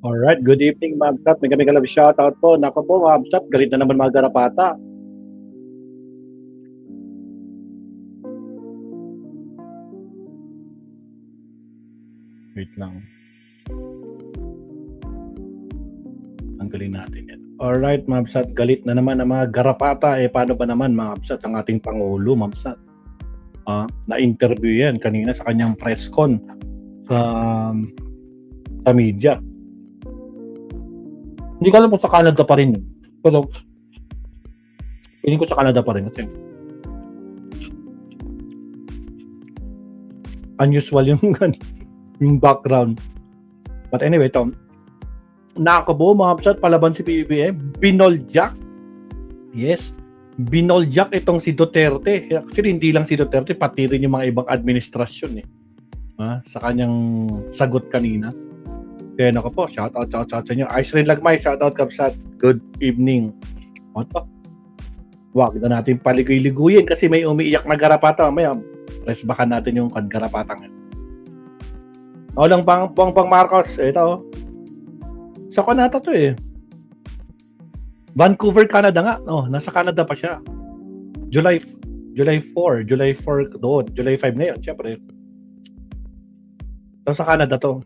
Alright, good evening, Ma'am Sat. May kami love shoutout po. Naku po, Ma'am Sat, galit na naman mga garapata. Wait lang. Tanggalin natin yan. Alright, Ma'am Sat, galit na naman ang mga garapata. Paano ba naman, Ma'am Sat, ang ating Pangulo, Ma'am Sat? Na-interview yan kanina sa kanyang press con sa media. Hindi ko alam kung sa Canada pa rin yun. Pero feeling ko sa Canada pa rin kasi unusual yung background. But anyway, ito. Nakakabo, mga kapsat, palaban si PBBM. Binoljak. Yes. Binoljak itong si Duterte. Actually, hindi lang si Duterte, pati rin yung mga ibang administrasyon sa kanyang sagot kanina. Kaya nako po, shoutout sa inyo. Ice Rain Lagmay, shoutout kapsat. Good evening. Oto. Wag na natin paligoy-liguyin kasi may umiiyak na garapata. Mamaya, press backan natin yung garapatang. Lang pang Marcos. Ito. Sa Canada to Vancouver, Canada nga. Nasa Canada pa siya. July 4 doon. July 5 ngayon, syempre. Sa Canada to.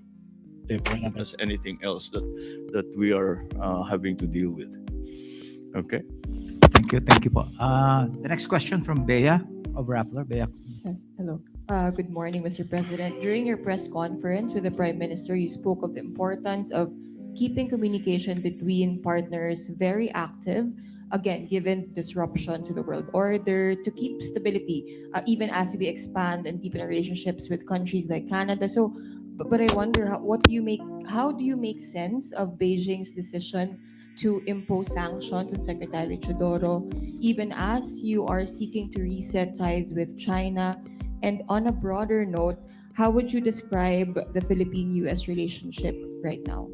As anything else that we are having to deal with. Okay. Thank you po. The next question from Bea of Rappler. Bea. Yes, hello. Good morning, Mr. President. During your press conference with the Prime Minister, you spoke of the importance of keeping communication between partners very active, again, given disruption to the world order, to keep stability, even as we expand and deepen our relationships with countries like Canada. So, but I wonder, how do you make sense of Beijing's decision to impose sanctions on Secretary Chodoro, even as you are seeking to reset ties with China? And on a broader note, how would you describe the Philippine-U.S. relationship right now?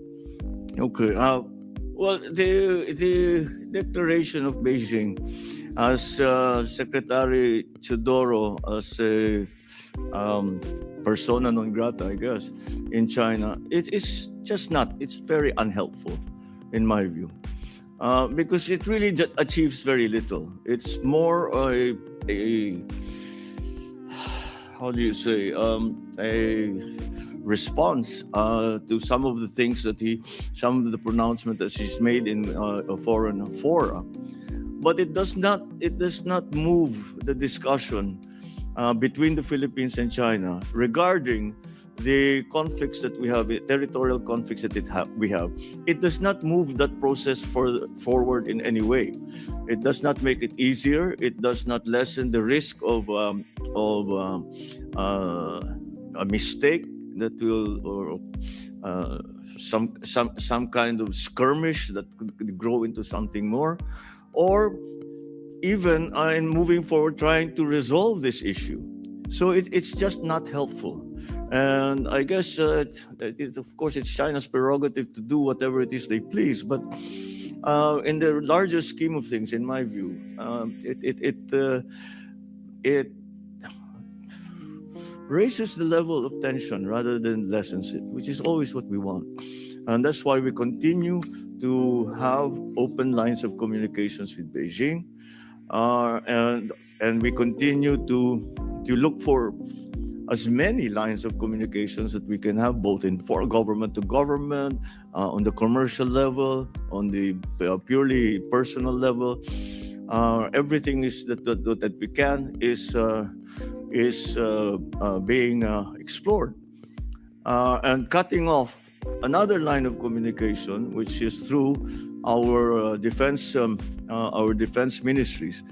Okay. Well, the declaration of Beijing as Secretary Chodoro as a persona non grata, I guess, in China, it's just not. It's very unhelpful, in my view, because it really achieves very little. It's more a how do you say a response to some of the things some of the pronouncements that he's made in a foreign fora, but it does not move the discussion between the Philippines and China regarding the conflicts that we have, territorial conflicts that we have. It does not move that process forward in any way. It does not make it easier. It does not lessen the risk of a mistake that will, or some kind of skirmish that could grow into something more, or even in moving forward trying to resolve this issue. So it's just not helpful. And I guess, of course, it's China's prerogative to do whatever it is they please. But in the larger scheme of things, in my view, it raises the level of tension rather than lessens it, which is always what we want. And that's why we continue to have open lines of communications with Beijing, and we continue to look for as many lines of communications that we can have, both in for government to government, on the commercial level, on the purely personal level. Everything is that we can is being explored, and cutting off another line of communication, which is through our defense ministries.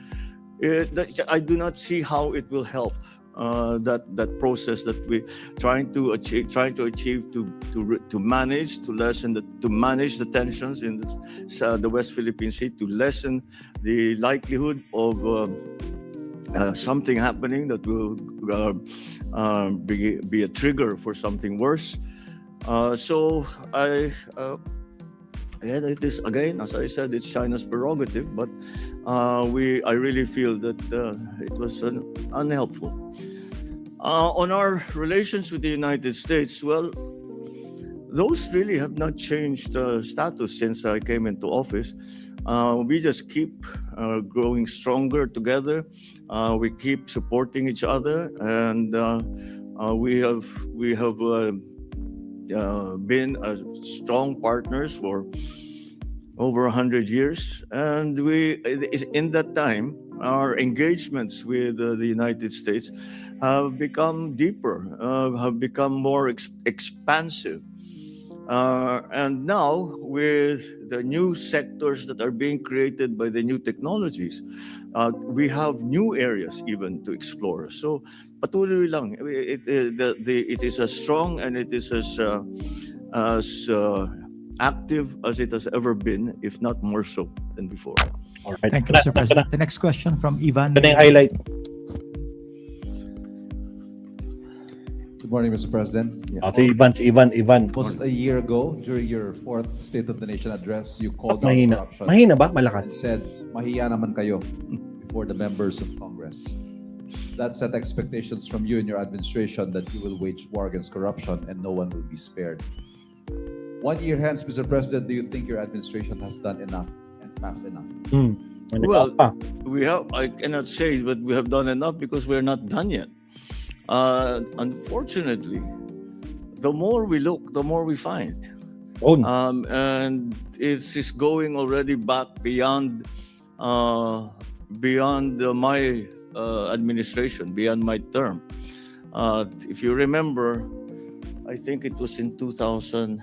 I do not see how it will help that process that we trying to achieve to manage, to lessen to manage the tensions in the West Philippine Sea, to lessen the likelihood of something happening that will be a trigger for something worse. So it is, again, as I said, it's China's prerogative, but I really feel that it was unhelpful. On our relations with the United States, well, those really have not changed status since I came into office. We just keep growing stronger together. We keep supporting each other, and we have been strong partners for over 100 years, and in that time, our engagements with the United States have become deeper, have become more expansive. And now, with the new sectors that are being created by the new technologies, we have new areas even to explore. So, patuloy lang. It is as strong and it is as active as it has ever been, if not more so than before. All right. Thank you, Mr. President. The next question from Ivan. Ito na yung highlight. Good morning, Mr. President. Si Ivan. Almost a year ago, during your fourth State of the Nation address, you called out Mahina. corruption Mahina ba? and Malakas. said, mahiya naman kayo before the members of Congress. That set expectations from you and your administration that you will wage war against corruption and no one will be spared. 1 year hence, Mr. President, do you think your administration has done enough and fast enough? Well, Pa. I cannot say, but we have done enough because we're not done yet. Unfortunately, the more we look, the more we find. Oh, And it's going already back beyond my administration, beyond my term. If you remember, I think it was in 2018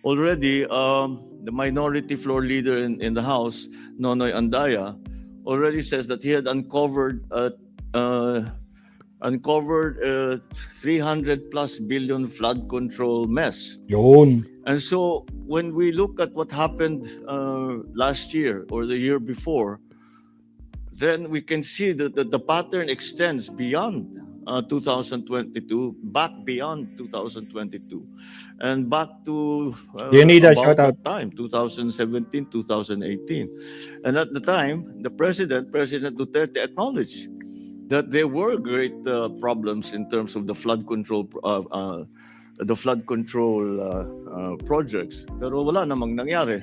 already. The minority floor leader in the House, Nonoy Andaya, already says that he had uncovered 300 plus billion flood control mess. yun. And so when we look at what happened last year or the year before, then we can see that the pattern extends beyond 2022, back beyond 2022, and back to You need a about shout out. that time, 2017, 2018. And at the time, the President Duterte, acknowledged that there were great problems in terms of the flood control projects. Pero wala namang nangyari.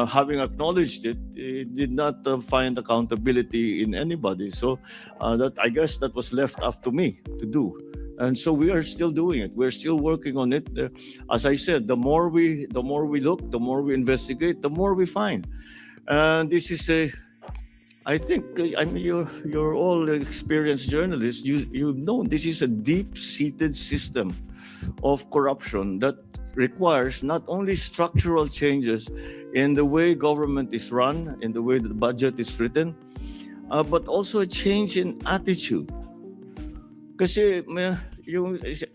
Having acknowledged it, it did not find accountability in anybody. So I guess that was left up to me to do. And so we are still doing it. We're still working on it. As I said, the more we look, the more we investigate, the more we find. And this is I think, I mean, you're all experienced journalists. You've known this is a deep-seated system of corruption that requires not only structural changes in the way government is run, in the way the budget is written, but also a change in attitude. Kasi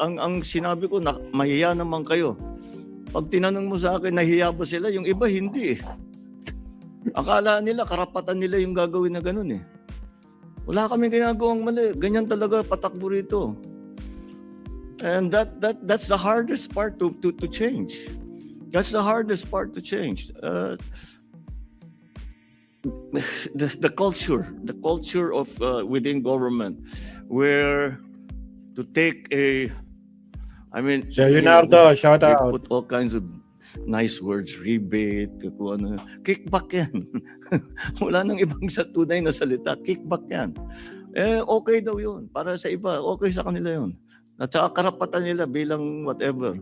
ang sinabi ko, mahiya naman kayo. Pag tinanong mo sa akin, nahiya ba sila? Yung iba, hindi eh. Akala nila, karapatan nila yung gagawin na ganun eh. Wala kaming ginagawang mali. Ganyan talaga patakbo rito. And that's the hardest part to change. That's the hardest part to change. The culture of within government, where to take Sir Leonardo, shout we out. put all kinds of nice words, rebate, kung ano, kickback yan. Wala nang ibang sa tunay na salita, kickback yan. Okay daw yun, para sa iba, okay sa kanila yun. At saka karapatan nila bilang whatever,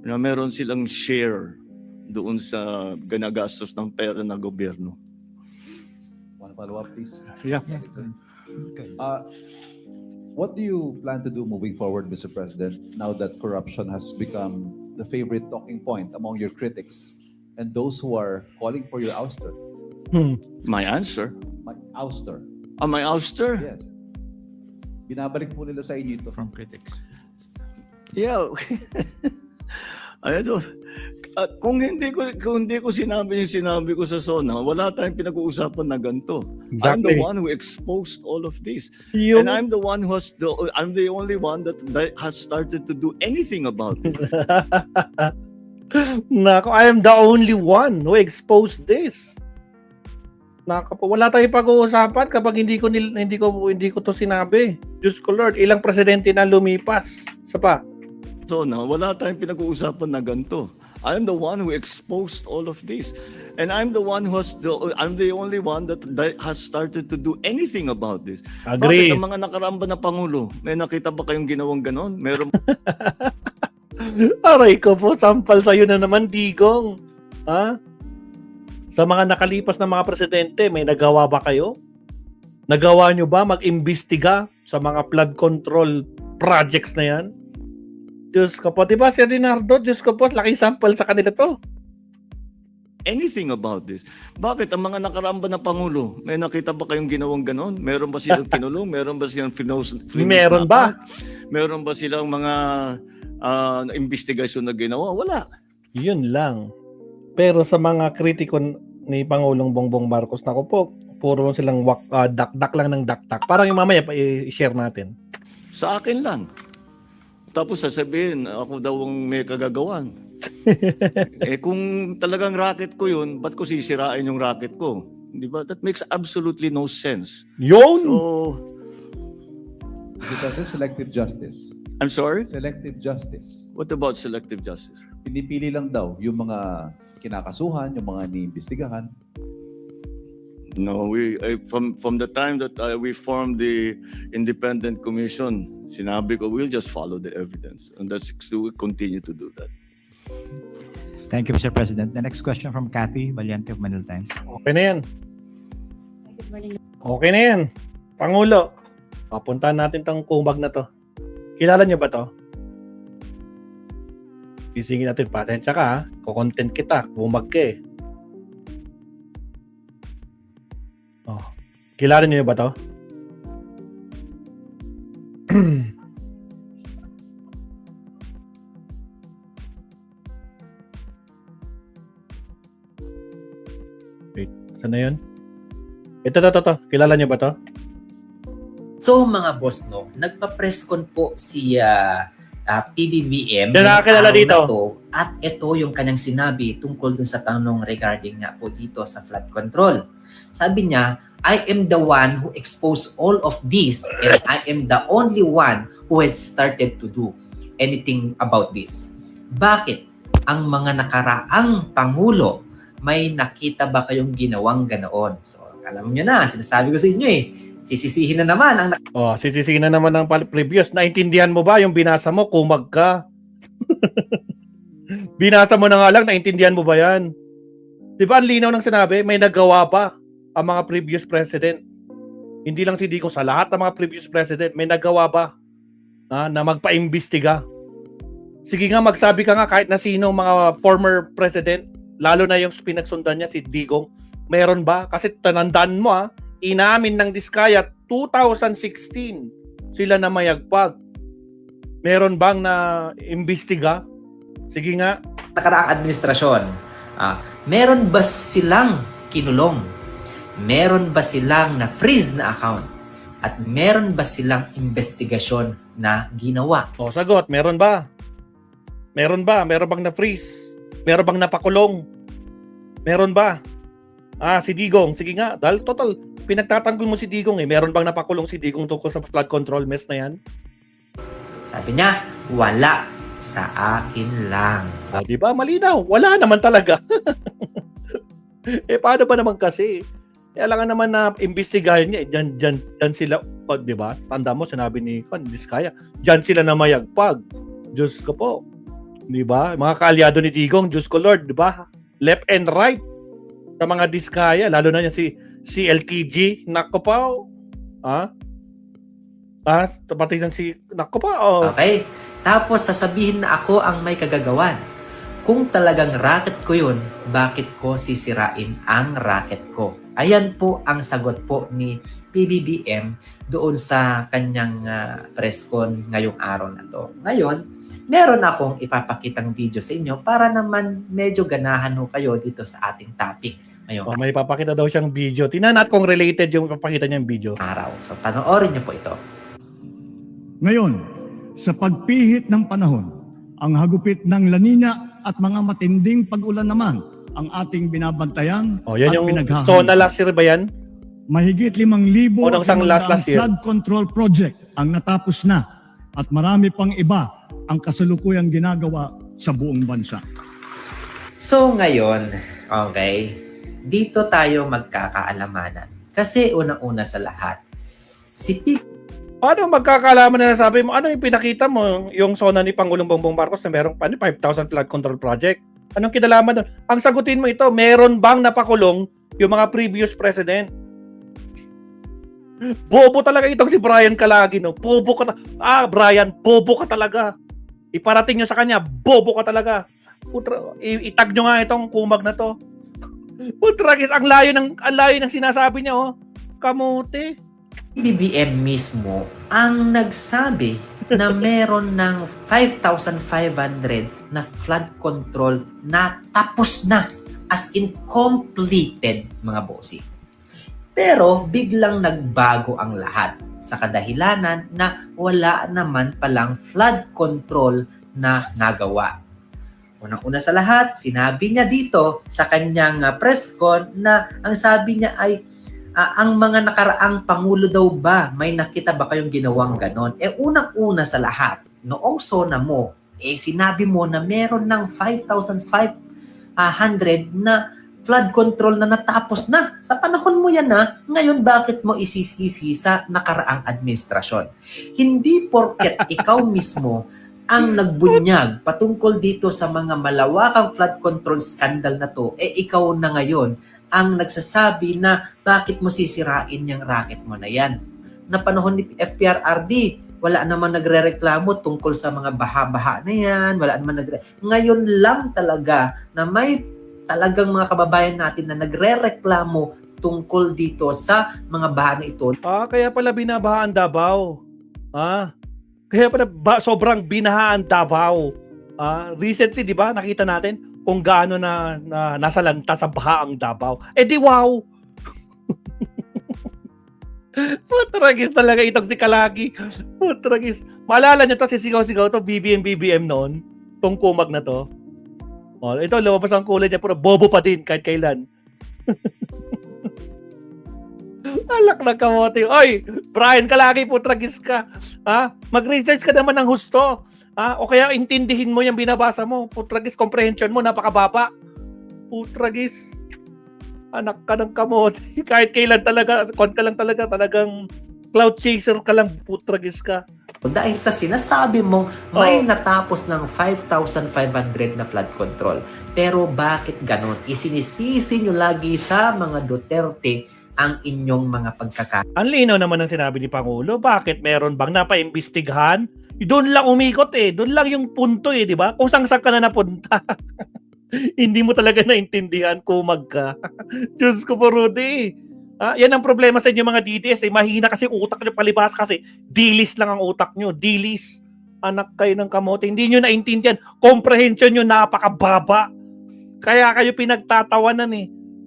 na meron silang share doon sa ganagastos ng pera ng gobyerno. One follow-up, please. Yeah. Okay. What do you plan to do moving forward, Mr. President, now that corruption has become the favorite talking point among your critics and those who are calling for your ouster? My answer? My ouster. My ouster? Yes. Binabalik po nila sa inyo ito. From critics. Yeah. Kung hindi ko sinabi yung sinabi ko sa SONA, wala tayong pinag-uusapan na ganito. I'm the Exactly. one who exposed all of this. Yung, And I'm the only one that has started to do anything about it. Nako, I am the only one who exposed this. Wala tayong pag-uusapan kapag hindi ko to sinabi. Diyos ko Lord, ilang presidente na lumipas. Isa pa. So na wala tayong pinag-uusapan na ganito. I'm the one who exposed all of this. And I'm the only one that has started to do anything about this. Agree. Bakit ang mga nakaramba na Pangulo, may nakita ba kayong ginawang ganon? Meron Aray ko po, sampal sa'yo na naman, Digong. Ha? Sa mga nakalipas na mga presidente, may nagawa ba kayo? Nagawa nyo ba mag-imbestiga sa mga flood control projects na yan? Diyos ko po, diba si Leonardo? Diyos ko po, laking sample sa kanila to. anything about this. Bakit ang mga nakaramba na Pangulo, may nakita ba kayong ginawang ganon? Meron ba silang kinulong? Meron ba silang Meron ba? Meron ba silang mga investigasyon na ginawa? Wala. Yun lang. Pero sa mga kritiko ni Pangulong Bongbong Marcos, naku po, puro lang silang dakdak lang ng dakdak. Parang yung mamaya i-share natin. Sa akin lang. Tapos sasabihin, ako daw ang may kagagawan. Kung talagang racket ko yun, ba't ko sisirain yung racket ko? Di ba? That makes absolutely no sense. Yun! So, Is it as selective justice? I'm sorry? Selective justice. What about selective justice? Pinipili lang daw yung mga kinakasuhan, yung mga iniimbestigahan. No, from the time that we formed the independent commission, sinabi ko, we'll just follow the evidence. And we'll continue to do that. Thank you, Mr. President. The next question from Kathy Valiente of Manila Times. Okay na yan. Okay na yan. Pangulo, papuntahan natin tong kumag na to. Kilala niyo ba to? Isingin natin, pasensya ka ha. Kukontent kita, kumag ka eh. Oh. Kilala niyo ba to? Wait, saan na yun? Ito. Kilala niyo ba to? So mga boss, no, nagpa-press con po si PBBM. Yan nakakilala araw dito. na to, at ito yung kanyang sinabi tungkol dun sa tanong regarding nga po dito sa flood control. Sabi niya, I am the one who exposed all of this and I am the only one who has started to do anything about this. Bakit ang mga nakaraang Pangulo may nakita ba kayong ginawang ganoon? So alam niyo na, sinasabi ko sa inyo eh, sisisihin na naman ang Sisisihin na naman ng previous. Naintindihan mo ba yung binasa mo? Kumag ka. Binasa mo na nga lang, naintindihan mo ba yan? Di ba ang linaw ng sinabi, may nagawa pa ang mga previous president. Hindi lang si Dico, sa lahat ng mga previous president, may nagawa ba na magpa-imbestiga? Sige nga, magsabi ka nga kahit na sino mga former president, lalo na yung pinagsundan niya si Digong, meron ba? Kasi tanandaan mo inamin ng Diskaya 2016 sila na mayagpag. Meron bang na imbestiga? Sige nga. nakaraang administrasyon. Meron ba silang kinulong? Meron ba silang na-freeze na account? At meron ba silang investigasyon na ginawa? O sagot, meron ba? Meron ba? Meron bang na-freeze? Meron bang napakulong? Meron ba? Si Digong. Sige nga, dahil total, pinagtatanggol mo si Digong eh. Meron bang napakulong si Digong tungkol sa flood control mess na yan? Sabi niya, wala. Sa akin lang. O, di ba? Malinaw. Wala naman talaga. Paano ba naman kasi? Kailangan naman na imbestigahin niya. Diyan sila, di ba? Tanda mo, sinabi ni Diskaya, diyan sila na mayagpag. Diyos ko po. Di ba? Mga kaalyado ni Digong, Diyos ko Lord, di ba? Left and right sa mga Diskaya, lalo na yan si LTG, nako pa. Pati yan si, nako pa. Okay? Tapos sasabihin na ako ang may kagagawan. Kung talagang racket ko yun, bakit ko sisirain ang racket ko? Ayan po ang sagot po ni PBBM doon sa kanyang press con ngayong araw na to. Ngayon, meron akong ipapakitang video sa inyo para naman medyo ganahan ho kayo dito sa ating topic ngayong May papakita daw siyang video. Tingnan natin kung related yung papakita niyang video. araw. So panoorin niyo po ito. Ngayon, sa pagpihit ng panahon, ang hagupit ng La Nina at mga matinding pag-ulan naman ang ating binabantayan Oh, yan at yung pinaghahandaan. Sona last year ba yan? Mahigit 5,000 O, nung isang last year. flood control project ang natapos na at marami pang iba ang kasalukuyang ginagawa sa buong bansa. So ngayon, okay, dito tayo magkakaalamanan. Kasi unang-una sa lahat, si Pip Paano magkakaalaman na nasabi mo? Ano yung pinakita mo? Yung Sona ni Pangulong Bongbong Marcos na merong 5,000 flood control project. Anong kinalaman doon? Ang sagutin mo ito, meron bang napakulong yung mga previous president? Bobo talaga itong si Brian Calagi, no? Bobo ka Brian, bobo ka talaga. Iparating nyo sa kanya, bobo ka talaga. Itag nyo nga itong kumag na to. Putragis, ang layo ng sinasabi niya, oh. Kamuti. BBM mismo ang nagsabi na meron ng 5,500 na flood control na tapos na, as in completed, mga bossy. Pero biglang nagbago ang lahat sa kadahilanan na wala naman palang flood control na nagawa. Unang-una sa lahat, sinabi niya dito sa kanyang press con na ang sabi niya ay ang mga nakaraang pangulo daw ba, may nakita ba kayong ginawang ganon? Unang-una sa lahat, noong SONA mo, sinabi mo na meron ng 5,500 na flood control na natapos na. Sa panahon mo yan ngayon bakit mo isisisi sa nakaraang administrasyon? Hindi porket ikaw mismo ang nagbunyag patungkol dito sa mga malawakang flood control scandal na to, ikaw na ngayon ang nagsasabi na bakit mo sisirain yung racket mo na yan. Na panahon ni FPRRD, wala naman nagrereklamo tungkol sa mga baha-baha na yan, wala naman Ngayon lang talaga na may talagang mga kababayan natin na nagrereklamo tungkol dito sa mga baha na ito. Kaya pala binabahaan Davao. Kaya pala sobrang binahaan Davao. Recently, di ba, nakita natin kung gaano na nasa lanta sa baha ang Davao. Di wow! Putragis talaga itong si Calagi. Putragis. Maalala nyo to, si sigaw-sigaw to, BBM noon. Tong kumag na to. Ito, lumabas ang kulay niya, pero bobo pa din kahit kailan. Alak na kamote. Oy, Brian Calagi, putragis ka. Mag-research ka naman ng husto. O kaya intindihin mo yung binabasa mo. Putragis, comprehension mo, napakababa. Putragis. Anak ka ng kamote. Kahit kailan talaga, ka lang talaga, talagang cloud chaser ka lang, putragis ka. Dahil sa sinasabi mong may natapos ng 5,500 na flood control. Pero bakit ganon? Isinisisi nyo lagi sa mga Duterte ang inyong mga pagkakaroon. Ang linaw naman ng sinabi ni Pangulo, bakit meron bang napaimbestigahan? Doon lang umikot doon lang yung punto di ba? Kung saan ka na napunta. Hindi mo talaga naintindihan, kumag ka. Diyos ko po, Rudy. Yan ang problema sa inyo mga DDS. Mahina kasi utak nyo, palibas kasi. Dilis lang ang utak nyo. Dilis. Anak kayo ng kamote. Hindi nyo naintindihan. Comprehension nyo napakababa. Kaya kayo pinagtatawanan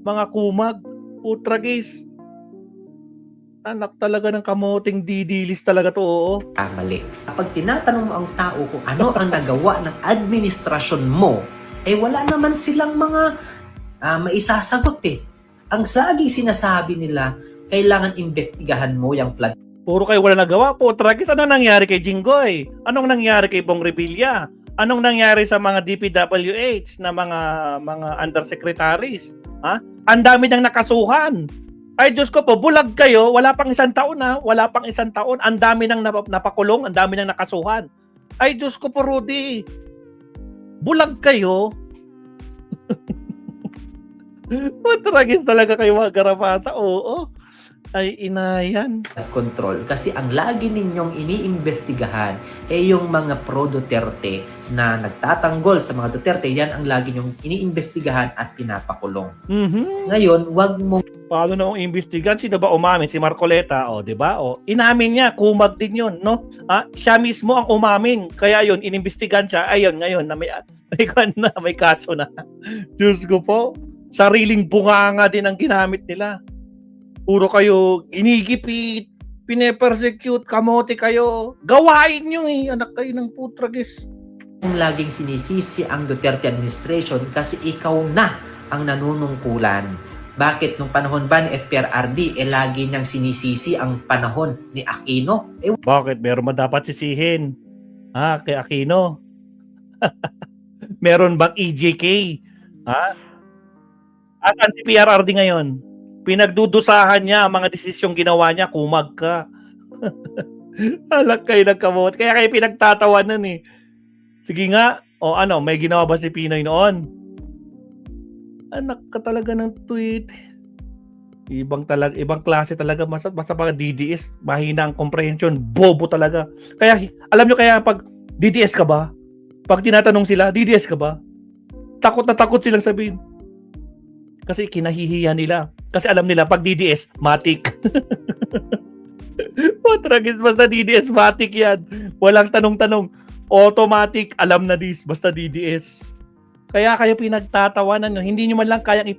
mga kumag. Putragis. Anak talaga ng kamoteng didilis talaga to, oo. Mali. Kapag tinatanong mo ang tao kung ano ang nagawa ng administrasyon mo, wala naman silang mga maisasagot Ang lagi sinasabi nila, kailangan investigahan mo yung flood. Puro kayo wala nagawa po. Tragis, anong nangyari kay Jinggoy? Anong nangyari kay Bong Revilla? Anong nangyari sa mga DPWH na mga undersecretaries? Ang dami nang nakasuhan. Ay Diyos ko po, bulag kayo. Wala pang isang taon Wala pang isang taon. Ang dami nang napakulong. Ang dami nang nakasuhan. Ay Diyos ko po, Rudy. Bulag kayo. Matragis talaga kayo mga garapata. Oo. Ay inayan. Control. Kasi ang lagi ninyong iniimbestigahan yung mga pro-Duterte na nagtatanggol sa mga Duterte. Yan ang lagi ninyong iniimbestigahan at pinapakulong. Ngayon, wag mo. Paano na ang imbestigan? Sino ba umamin? Si Marcoleta, di ba? Inamin niya, kumag din yun, no? Siya mismo ang umamin. Kaya yun, inimbestigan siya. Ayun, ngayon, na may kaso na. Diyos ko po, sariling bunganga din ang ginamit nila. Puro kayo ginigipit, pine-persecute, kamote kayo. Gawain nyo anak kayo ng putragis. Kung laging sinisisi ang Duterte administration kasi ikaw na ang nanunungkulan. Bakit nung panahon ba ni FPRRD, lagi niyang sinisisi ang panahon ni Aquino? Bakit? Meron ba dapat sisihin? Kay Aquino? Meron bang EJK? Ha? Asan si PRRD ngayon? Pinagdudusahan niya ang mga desisyong ginawa niya, kumag ka. Alag kayo nagkamot. Kaya kayo pinagtatawanan eh. Sige nga, o ano, may ginawa ba si Pinoy noon? Anak ka talaga ng tweet. Ibang klase talaga. Basta pag DDS, mahina ang comprehension. Bobo talaga. Kaya, alam nyo kaya pag DDS ka ba? Pag tinatanong sila, DDS ka ba? Takot na takot silang sabihin. Kasi kinahihiya nila. Kasi alam nila, pag DDS, matik. Matragis, basta DDS, matik yan. Walang tanong-tanong. Automatic, alam na this, basta DDS. Kaya kayo pinagtatawanan nyo. Hindi nyo man lang kayang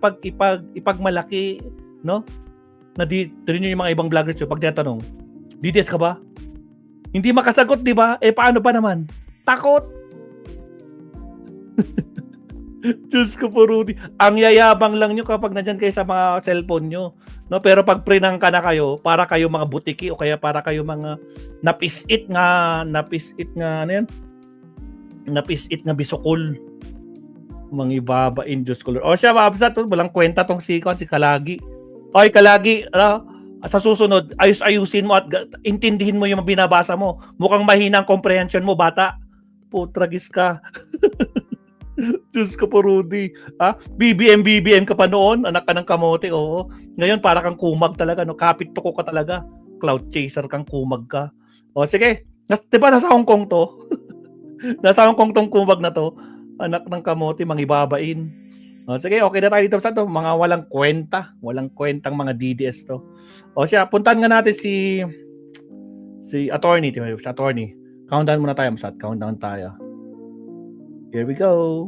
ipagmalaki, no? Rin nyo yung mga ibang vloggers nyo pag tinatanong, DDS ka ba? Hindi makasagot, di ba? Paano pa naman? Takot! Diyos ko po, Rudy. Ang yayabang lang nyo kapag nandyan kayo sa mga cellphone nyo. No? Pero pag prinang ka na kayo, para kayo mga butiki o kaya para kayo mga napisit nga, ano yan? Napisit nga bisukol. Mga ibabain, Diyos ko. O siya, mabasa to, walang kwenta tong si Kalagi. Oy, Kalagi, sa susunod, ayusin mo at intindihin mo yung binabasa mo. Mukhang mahina ang comprehension mo, bata. Putragis ka. Diyos ko po, Rudy. BBM ka pa noon, anak ka ng kamote, oo. Ngayon, para kang kumag talaga, no? Kapit tuko ka talaga. Cloud chaser kang kumag ka. O, sige. Diba nasa Hong Kong to? Nasa Hong Kong tong kumag na to. Anak ng kamote, mangibabain. O, sige, okay na tayo dito sa to. Mga walang kwenta. Walang kwentang mga DDS to. O siya, puntahan nga natin si attorney. Si attorney. Countdown muna tayo, Masad. Countdown tayo. Here we go.